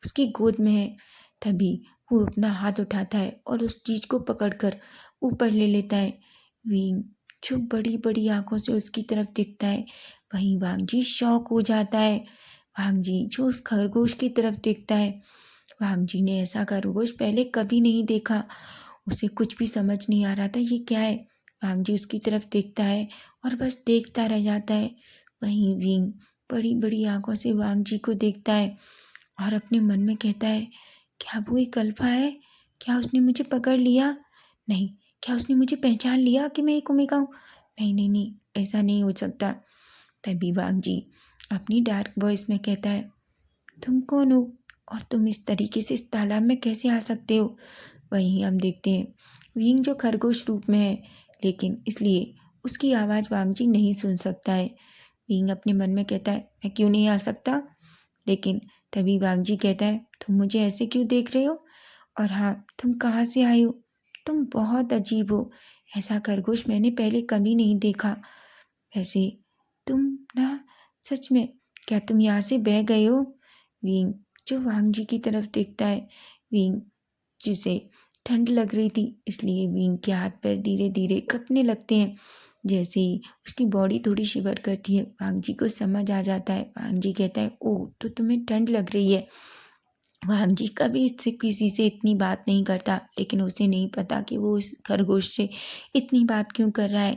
उसकी गोद में है। तभी वो अपना हाथ उठाता है और उस चीज़ को पकड़कर ऊपर ले लेता है। विंग जो बड़ी बड़ी आंखों से उसकी तरफ देखता है। वहीं वांगजी शॉक हो जाता है। वांगजी जो उस खरगोश की तरफ देखता है, वांगजी ने ऐसा खरगोश पहले कभी नहीं देखा। उसे कुछ भी समझ नहीं आ रहा था ये क्या है। वांगजी उसकी तरफ देखता है और बस देखता रह जाता है। वहीं विंग बड़ी बड़ी आंखों से वांगजी को देखता है और अपने मन में कहता है क्या वो एक अल्फा है, क्या उसने मुझे पकड़ लिया, नहीं क्या उसने मुझे पहचान लिया कि मैं एक ओमेगा हूँ, नहीं नहीं नहीं ऐसा नहीं हो सकता। तभी वांगजी अपनी डार्क वॉइस में कहता है तुम कौन हो और तुम इस तरीके से इस तालाब में कैसे आ सकते हो। वहीं हम देखते हैं विंग जो खरगोश रूप में है, लेकिन इसलिए उसकी आवाज़ वांगजी नहीं सुन सकता है। विंग अपने मन में कहता है मैं क्यों नहीं आ सकता, लेकिन तभी वांगजी कहता है तुम मुझे ऐसे क्यों देख रहे हो, और हाँ तुम कहाँ से आए हो, तुम बहुत अजीब हो, ऐसा खरगोश मैंने पहले कभी नहीं देखा। वैसे तुम ना सच में, क्या तुम यहाँ से बह गए हो। विंग जो वांगजी की तरफ देखता है। विंग जिसे ठंड लग रही थी, इसलिए विंग के हाथ पैर धीरे धीरे कांपने लगते हैं। जैसे ही उसकी बॉडी थोड़ी शिवर करती है, वांगजी को समझ आ जाता है। वांगजी कहता है ओह तो तुम्हें ठंड लग रही है। वांग जी कभी इससे किसी से इतनी बात नहीं करता, लेकिन उसे नहीं पता कि वो इस खरगोश से इतनी बात क्यों कर रहा है।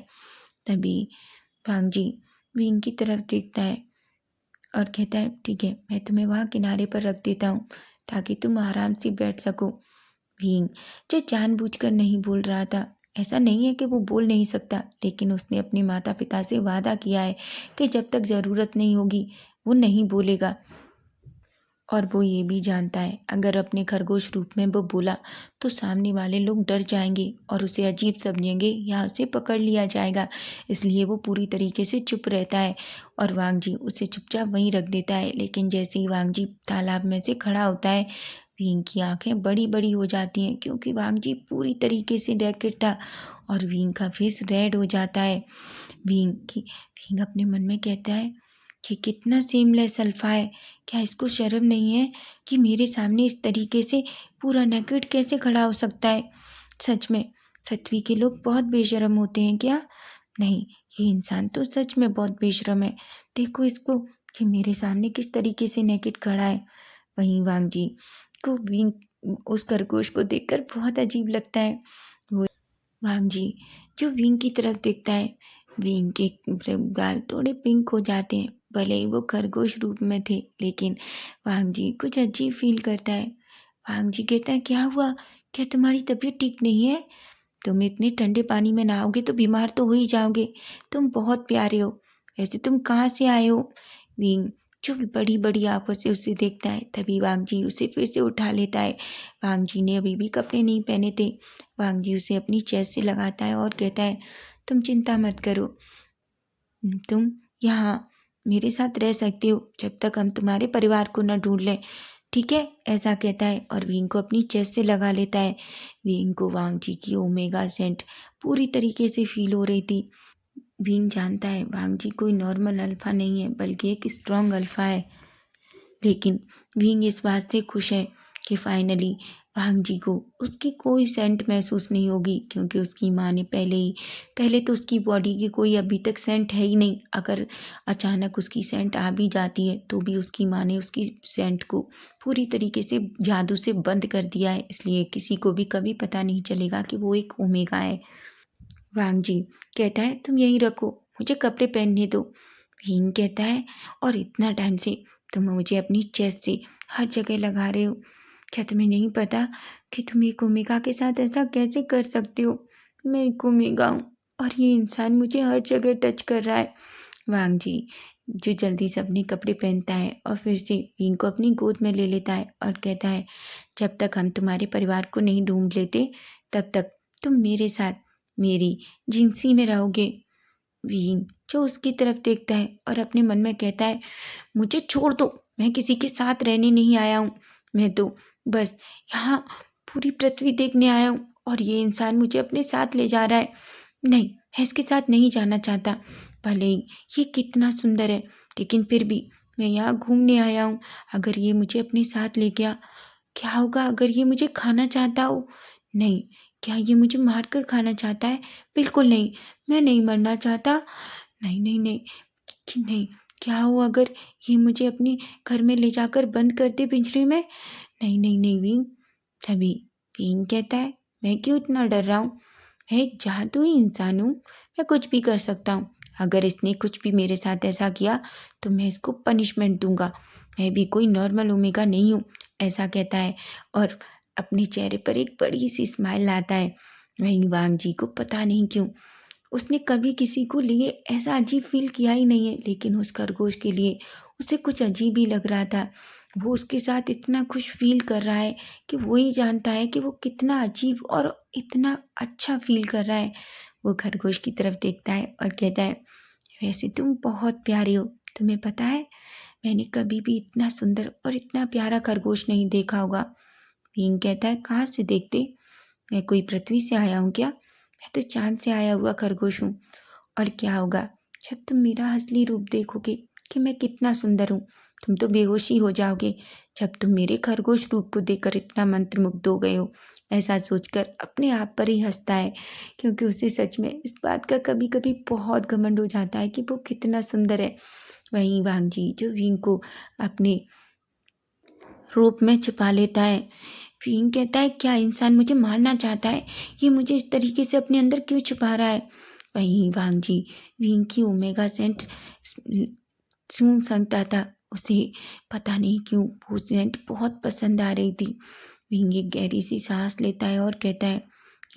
तभी वांग जी विंग की तरफ देखता है और कहता है, ठीक है, मैं तुम्हें वहाँ किनारे पर रख देता हूँ ताकि तुम आराम से बैठ सको। विंग, जो जानबूझकर नहीं बोल रहा था, ऐसा नहीं है कि वो बोल नहीं सकता, लेकिन उसने अपने माता पिता से वादा किया है कि जब तक ज़रूरत नहीं होगी वो नहीं बोलेगा। और वो ये भी जानता है अगर अपने खरगोश रूप में वो बोला तो सामने वाले लोग डर जाएंगे और उसे अजीब समझेंगे या उसे पकड़ लिया जाएगा। इसलिए वो पूरी तरीके से चुप रहता है और वांग जी उसे चुपचाप वहीं रख देता है। लेकिन जैसे ही वांग जी तालाब में से खड़ा होता है, विंग की आंखें बड़ी बड़ी हो जाती हैं क्योंकि वांग जी पूरी तरीके से डेकिड था और विंग का फेस रेड हो जाता है। विंग अपने मन में कहता है कि कितना सेमलेस अल्फा है, क्या इसको शर्म नहीं है कि मेरे सामने इस तरीके से पूरा नेकेड कैसे खड़ा हो सकता है। सच में पृथ्वी के लोग बहुत बेशर्म होते हैं क्या? नहीं, ये इंसान तो सच में बहुत बेशर्म है। देखो इसको कि मेरे सामने किस तरीके से नेकेड खड़ा है। वहीं वांग जी को विंग उस खरगोश को देखकर बहुत अजीब लगता है। वो वांग जी जो विंग की तरफ देखता है, विंग के गाल थोड़े पिंक हो जाते हैं। भले ही वो खरगोश रूप में थे, लेकिन वांग जी कुछ अजीब फील करता है। वांग जी कहता है, क्या हुआ? क्या तुम्हारी तबीयत ठीक नहीं है? तुम इतने ठंडे पानी में नहाओगे तो बीमार तो हो ही जाओगे। तुम बहुत प्यारे हो। वैसे तुम कहाँ से आए हो? विंग जो बड़ी बड़ी आंखों से उसे देखता है। तभी वांग जी उसे फिर से उठा लेता है। वांग जी ने अभी भी कपड़े नहीं पहने थे। वांग जी उसे अपनी चेस्ट से लगाता है और कहता है, तुम चिंता मत करो, तुम यहाँ मेरे साथ रह सकते हो जब तक हम तुम्हारे परिवार को न ढूंढ लें, ठीक है? ऐसा कहता है और विंग को अपनी चेस्ट से लगा लेता है। विंग को वांग जी की ओमेगा सेंट पूरी तरीके से फील हो रही थी। विंग जानता है वांग जी कोई नॉर्मल अल्फा नहीं है, बल्कि एक स्ट्रॉन्ग अल्फा है। लेकिन विंग इस बात से खुश है कि फाइनली वांग जी को उसकी कोई सेंट महसूस नहीं होगी, क्योंकि उसकी माँ ने पहले तो उसकी बॉडी की कोई अभी तक सेंट है ही नहीं। अगर अचानक उसकी सेंट आ भी जाती है तो भी उसकी माँ ने उसकी सेंट को पूरी तरीके से जादू से बंद कर दिया है, इसलिए किसी को भी कभी पता नहीं चलेगा कि वो एक ओमेगा है। वांग जी कहता है, तुम यहीं रखो, मुझे कपड़े पहनने दो। भीम कहता है, और इतना टाइम से तुम मुझे अपनी चेस्ट से हर जगह लगा रहे हो, क्या तुम्हें नहीं पता कि तुम एक ओमेगा के साथ ऐसा कैसे कर सकते हो? मैं एक ओमेगा हूँ और ये इंसान मुझे हर जगह टच कर रहा है। वांग जी जो जल्दी से अपने कपड़े पहनता है और फिर से भीम को अपनी गोद में ले लेता है और कहता है, जब तक हम तुम्हारे परिवार को नहीं ढूंढ लेते तब तक तुम मेरे साथ मेरी जिंसी में रहोगे। वीन जो उसकी तरफ देखता है और अपने मन में कहता है, मुझे छोड़ दो, मैं किसी के साथ रहने नहीं आया हूँ, मैं तो बस यहाँ पूरी पृथ्वी देखने आया हूँ और ये इंसान मुझे अपने साथ ले जा रहा है। नहीं, मैं इसके साथ नहीं जाना चाहता। भले ही ये कितना सुंदर है, लेकिन फिर भी मैं यहाँ घूमने आया हूँ। अगर ये मुझे अपने साथ ले गया, क्या होगा अगर ये मुझे खाना चाहता हो? नहीं, क्या ये मुझे मारकर खाना चाहता है? बिल्कुल नहीं, मैं नहीं मरना चाहता। नहीं नहीं नहीं, कि नहीं, क्या हो अगर ये मुझे अपने घर में ले जाकर बंद कर दे पिंजरे में? नहीं नहीं नहीं विंग। तभी विंग कहता है, मैं क्यों इतना डर रहा हूँ? मैं एक जादुई इंसान हूँ, मैं कुछ भी कर सकता हूँ। अगर इसने कुछ भी मेरे साथ ऐसा किया तो मैं इसको पनिशमेंट दूंगा। मैं भी कोई नॉर्मल ओमेगा नहीं हूँ, ऐसा कहता है और अपने चेहरे पर एक बड़ी सी स्माइल लाता है। वहीं वांग जी को पता नहीं क्यों उसने कभी किसी को लिए ऐसा अजीब फील किया ही नहीं है, लेकिन उस खरगोश के लिए उसे कुछ अजीब ही लग रहा था। वो उसके साथ इतना खुश फील कर रहा है कि वो ही जानता है कि वो कितना अजीब और इतना अच्छा फील कर रहा है। वो खरगोश की तरफ देखता है और कहता है, वैसे तुम बहुत प्यारे हो, तुम्हें पता है मैंने कभी भी इतना सुंदर और इतना प्यारा खरगोश नहीं देखा होगा। भीम कहता है, कहाँ से देखते? मैं कोई पृथ्वी से आया हूँ क्या? मैं तो चांद से आया हुआ खरगोश हूँ। और क्या होगा जब तुम मेरा असली रूप देखोगे कि मैं कितना सुंदर हूँ? तुम तो बेहोशी हो जाओगे जब तुम मेरे खरगोश रूप को देखकर इतना मंत्रमुग्ध हो गए हो। ऐसा सोचकर अपने आप पर ही हंसता है, क्योंकि उसे सच में इस बात का कभी कभी बहुत घमंड हो जाता है कि वो कितना सुंदर है। वहीं वांग जी जो विंग को अपने रूप में छिपा लेता है। विंग कहता है क्या इंसान मुझे मारना चाहता है, ये मुझे इस तरीके से अपने अंदर क्यों छुपा रहा है। वहीं वांग जी विंग की ओमेगा सेंट सूंघ सकता था। उसे पता नहीं क्यों वो सेंट बहुत पसंद आ रही थी। विंग एक गहरी सी सांस लेता है और कहता है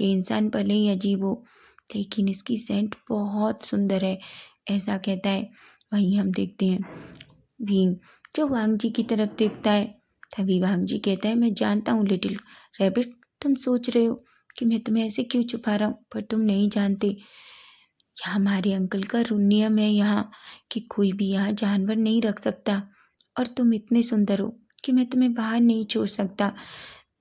ये इंसान भले ही अजीब हो लेकिन इसकी सेंट बहुत सुंदर है, ऐसा कहता है। वहीं हम देखते हैं विंग जो वांग जी की तरफ देखता है। तभी वांग जी कहता है मैं जानता हूँ लिटिल रैबिट, तुम सोच रहे हो कि मैं तुम्हें ऐसे क्यों छुपा रहा हूँ, पर तुम नहीं जानते यह हमारे अंकल का नियम है यहाँ कि कोई भी यहाँ जानवर नहीं रख सकता। और तुम इतने सुंदर हो कि मैं तुम्हें बाहर नहीं छोड़ सकता।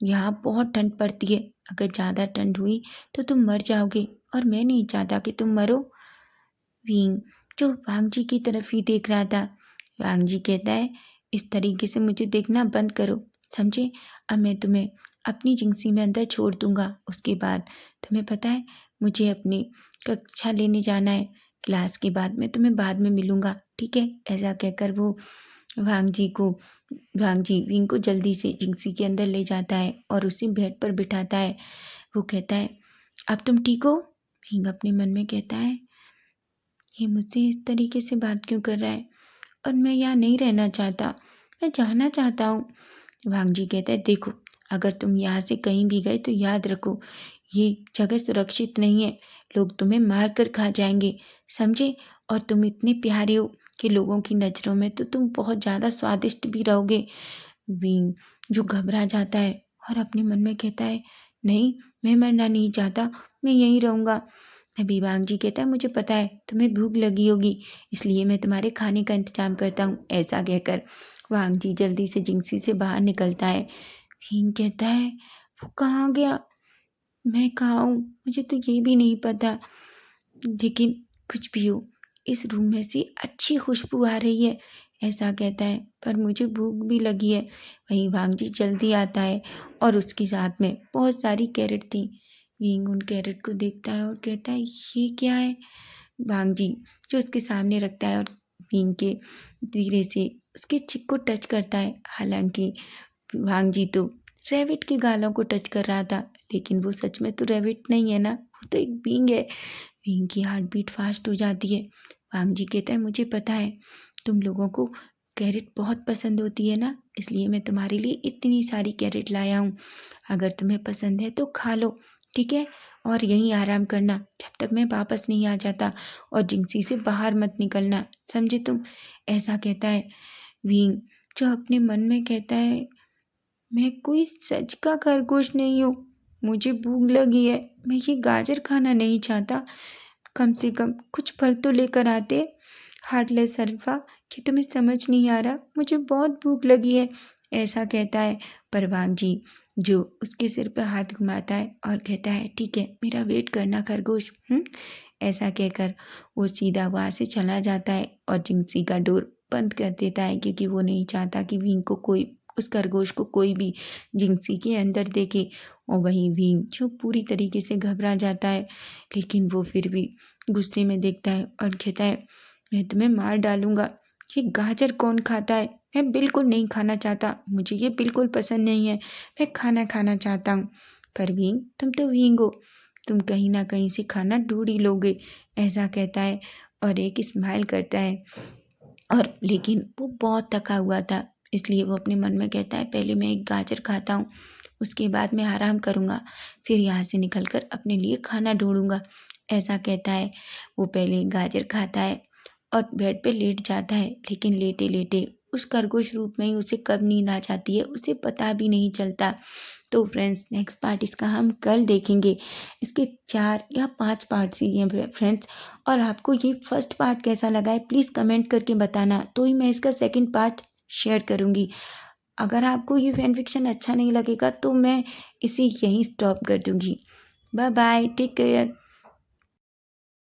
यहाँ बहुत ठंड पड़ती है, अगर ज़्यादा ठंड हुई तो तुम मर जाओगे और मैं नहीं चाहता कि तुम मरो। विंग जो वांग जी की तरफ ही देख रहा था। वांग जी कहता है इस तरीके से मुझे देखना बंद करो, समझे। अब मैं तुम्हें अपनी जिंदगी में अंदर छोड़ दूंगा। उसके बाद तुम्हें पता है मुझे अपनी कक्षा लेने जाना है, क्लास के बाद मैं तुम्हें बाद में मिलूंगा, ठीक है। ऐसा कहकर वो वांग जी को वांग जी विंग को जल्दी से जिंदगी के अंदर ले जाता है और उसे बेड पर बिठाता है। वो कहता है अब तुम ठीक हो। विंग अपने मन में कहता है ये मुझसे इस तरीके से बात क्यों कर रहा है और मैं यहाँ नहीं रहना चाहता, मैं जाना चाहता हूँ। वांग जी कहता है देखो अगर तुम यहाँ से कहीं भी गए तो याद रखो ये जगह सुरक्षित नहीं है, लोग तुम्हें मार कर खा जाएंगे, समझे। और तुम इतने प्यारे हो कि लोगों की नज़रों में तो तुम बहुत ज़्यादा स्वादिष्ट भी रहोगे। विंग जो घबरा जाता है और अपने मन में कहता है नहीं मैं मरना नहीं चाहता, मैं यहीं रहूँगा। तभी वांग जी कहता है मुझे पता है तुम्हें भूख लगी होगी, इसलिए मैं तुम्हारे खाने का इंतजाम करता हूँ। ऐसा कहकर वांग जी जल्दी से जिंगसी से बाहर निकलता है। विंग कहता है वो कहाँ गया, मैं कहाँ हूँ मुझे तो ये भी नहीं पता, लेकिन कुछ भी हो इस रूम में से अच्छी खुशबू आ रही है, ऐसा कहता है। पर मुझे भूख भी लगी है। वहीं वांग जी जल्दी आता है और उसके साथ में बहुत सारी कैरेट थी। विंग उन कैरेट को देखता है और कहता है ये क्या है। वांग जी जो उसके सामने रखता है और विंग के धीरे से उसके चिक को टच करता है। हालांकि वांग जी तो रैबिट के गालों को टच कर रहा था, लेकिन वो सच में तो रैबिट नहीं है ना, वो तो एक बींग है। विंग की हार्ट बीट फास्ट हो जाती है। वांग जी कहता है मुझे पता है तुम लोगों को कैरेट बहुत पसंद होती है ना, इसलिए मैं तुम्हारे लिए इतनी सारी कैरेट लाया हूँ। अगर तुम्हें पसंद है तो खा लो, ठीक है। और यहीं आराम करना जब तक मैं वापस नहीं आ जाता, और जिंगसी से बाहर मत निकलना, समझे तुम। ऐसा कहता है। विंग जो अपने मन में कहता है मैं कोई सच का खरगोश नहीं हूँ, मुझे भूख लगी है, मैं ये गाजर खाना नहीं चाहता, कम से कम कुछ फल तो लेकर आते। हार्टलेस सर्फा कि तुम्हें समझ नहीं आ रहा, मुझे बहुत भूख लगी है, ऐसा कहता है। पर वांग जी जो उसके सिर पर हाथ घुमाता है और कहता है ठीक है मेरा वेट करना खरगोश। ऐसा कहकर वो सीधा वहाँ से चला जाता है और जिंगसी का डोर बंद कर देता है, क्योंकि वो नहीं चाहता कि विंग को कोई उस खरगोश को कोई भी जिंगसी के अंदर देखे। और वहीं विंग जो पूरी तरीके से घबरा जाता है, लेकिन वो फिर भी गुस्से में देखता है और कहता है मैं तुम्हें मार डालूंगा, ये गाजर कौन खाता है, मैं बिल्कुल नहीं खाना चाहता, मुझे ये बिल्कुल पसंद नहीं है, मैं खाना खाना चाहता हूँ। पर विंग तुम तो विंग हो, तुम कहीं ना कहीं से खाना ढूंढ ही लोगे, ऐसा कहता है और एक स्माइल करता है। और लेकिन वो बहुत थका हुआ था, इसलिए वो अपने मन में कहता है पहले मैं एक गाजर खाता हूँ, उसके बाद मैं आराम करूँगा, फिर यहाँ से निकलकर अपने लिए खाना ढूंढूंगा, ऐसा कहता है। वो पहले गाजर खाता है और बेड पे लेट जाता है, लेकिन लेटे लेटे उस खरगोश रूप में ही उसे कब नींद आ जाती है उसे पता भी नहीं चलता। तो फ्रेंड्स नेक्स्ट पार्ट इसका हम कल देखेंगे। इसके 4 या 5 पार्ट्स ही हैं फ्रेंड्स। और आपको ये फर्स्ट पार्ट कैसा लगा है प्लीज़ कमेंट करके बताना, तो ही मैं इसका सेकंड पार्ट शेयर करूँगी। अगर आपको ये फैन फिक्शन अच्छा नहीं लगेगा तो मैं इसे यहीं स्टॉप कर दूँगी। Bye bye, take care.